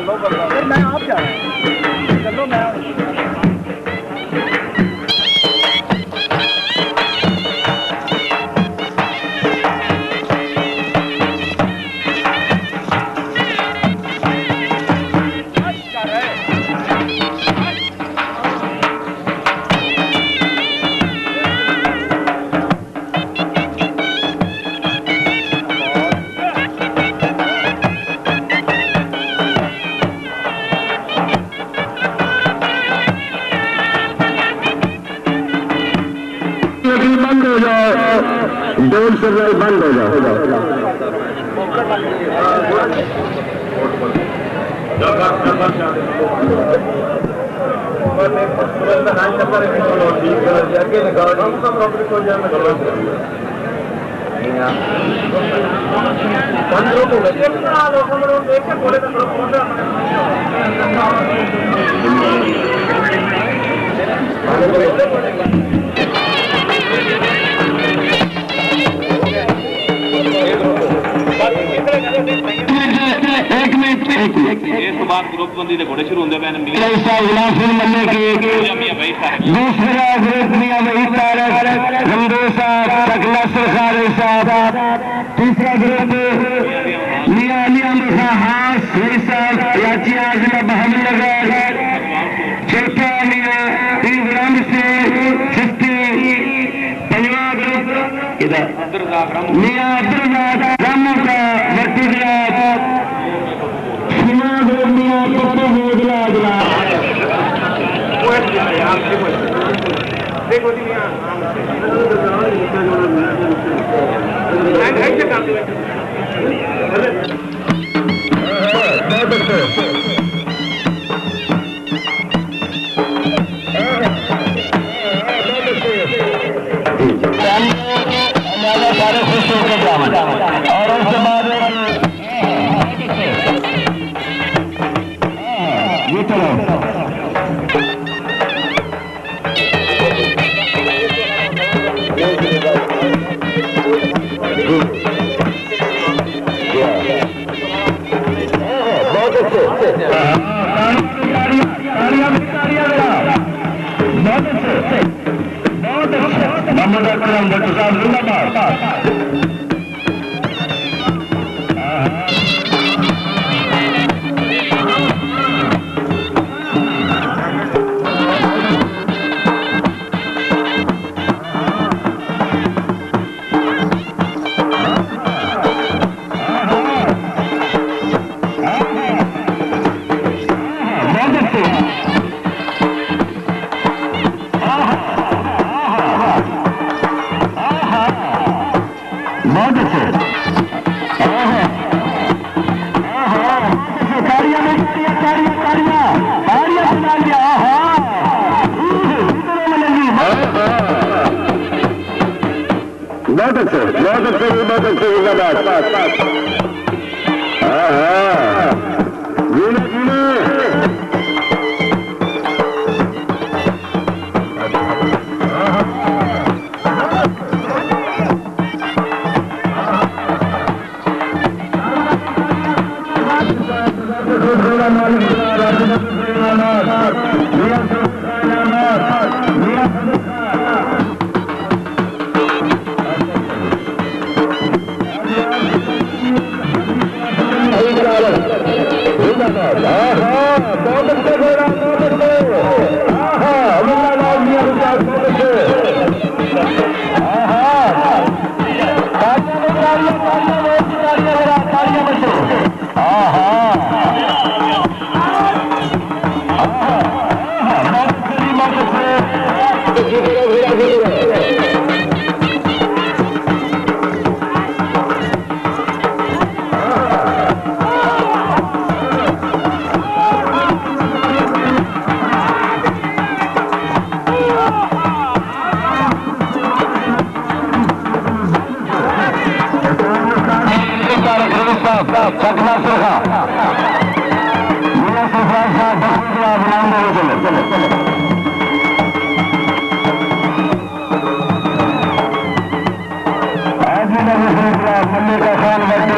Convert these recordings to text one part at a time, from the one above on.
मैं आप जा रहा हूँ, चलो मैं बंद हो जाओ, डोल से बंद हो जाओ। इस बार ग्रुपबंदी के घोड़े शुरू होंगे पैन दूसरा ग्रुप मियां वहीद तारक रमदोसा तकला सरखारी साहब, तीसरा ग्रुप मियां अली अहमद खां हास साहब याची आजम बहमनगर, चौथा मियां इब्राहिम सिंह चिश्ती, पंजवा ग्रुप मियां अब्दुल रामू का वर्तीगराज, देखो सारे खुश होकर जाना और उसके बाद ये चलो बहुत अच्छे मोहम्मद अकरम डॉक्टर साहब जिंदाबाद। बहुत अच्छे जिंदाबाद। हाँ हाँ जीने जीने मन्ने का खान बच्चे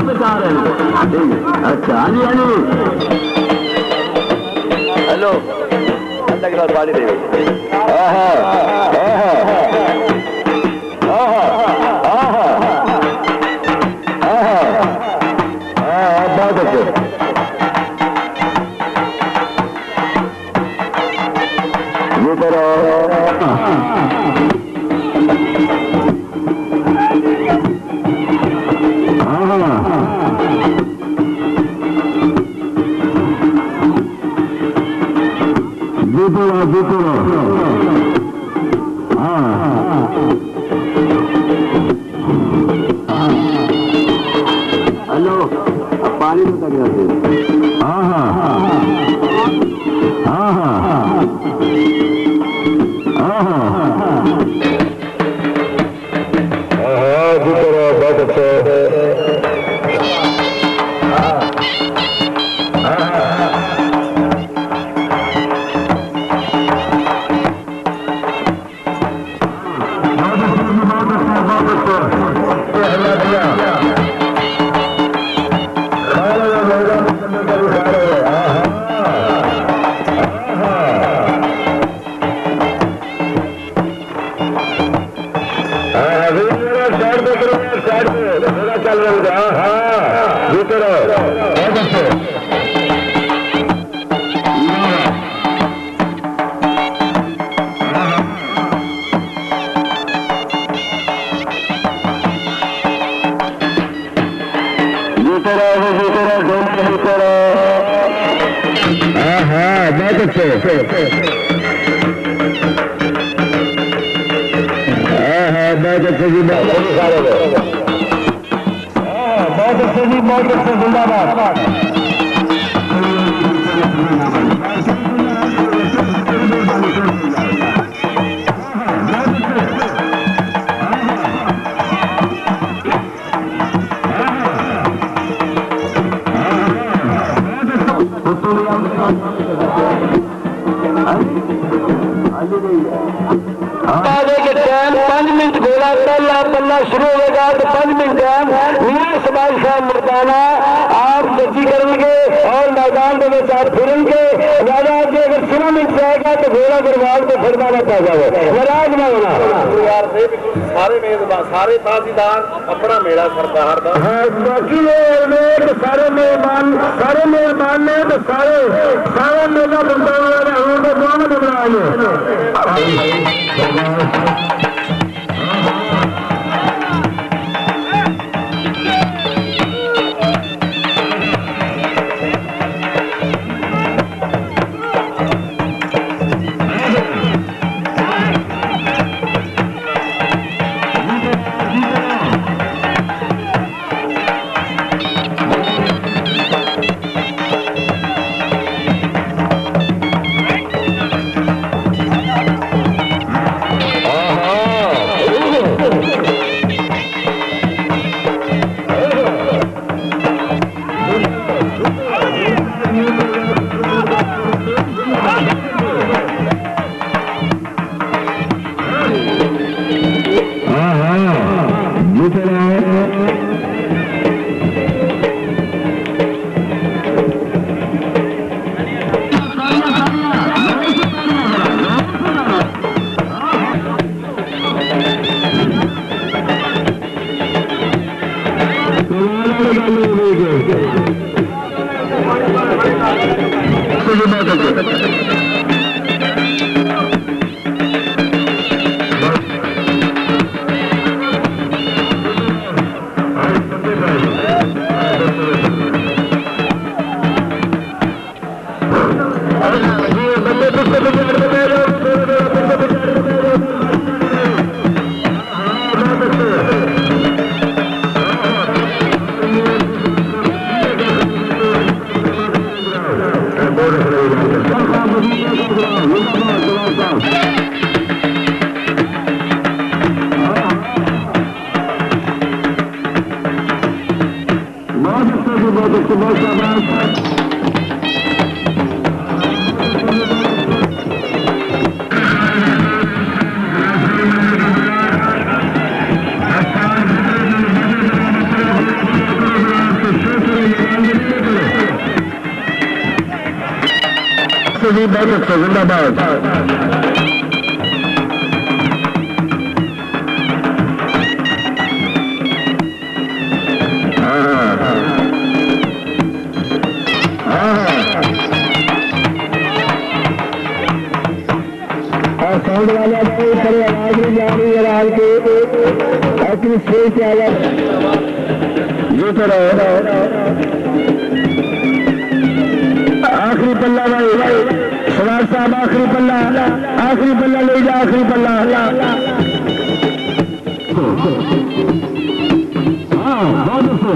पे चाह रहे हैं। अच्छा हाँ जी हाँ जी। हेलो अंदर के बाद पानी दे बहुत अच्छे ये करो दूसरा हेलो अब पानी में तक जाते हाँ हाँ हाँ हाँ हाँ दूसरा बहुत अच्छा चल रहा हाँ जीते रहो बहुत अच्छे जीते रहो जीते रहो हाँ हाँ बहुत अच्छे हाँ हाँ बहुत अच्छे जी बहुत सारे बहुत अच्छे जी बहुत अच्छे जिंदाबाद आगे के टाइम 5 मिनट गोला पहला पन्ना शुरू होगा तो 5 मिनट टाइम मीर समाज साहब मरदाना आप जजी करेंगे और मैदान में आप फिरेंगे राजा जी अगर 16 मिनट से आएगा तो गोला दरबार को फरमाना पड़ जाए नाराज ना होना सारे तासीदार अपना मेला सरदार का बाकी सारे मेहमान ने तो सारे मेला बनता जी, बहुत अच्छा, जिंदाबाद। साउंड वाला भाई खड़े आवाज नहीं जा रही है राज के अपनी स्टेज से आवाज ये तो आखिरी पल्ला भाई सवार साहब, आखिरी पल्ला ले जा, आखिरी पल्ला। हाँ बहुत अच्छा।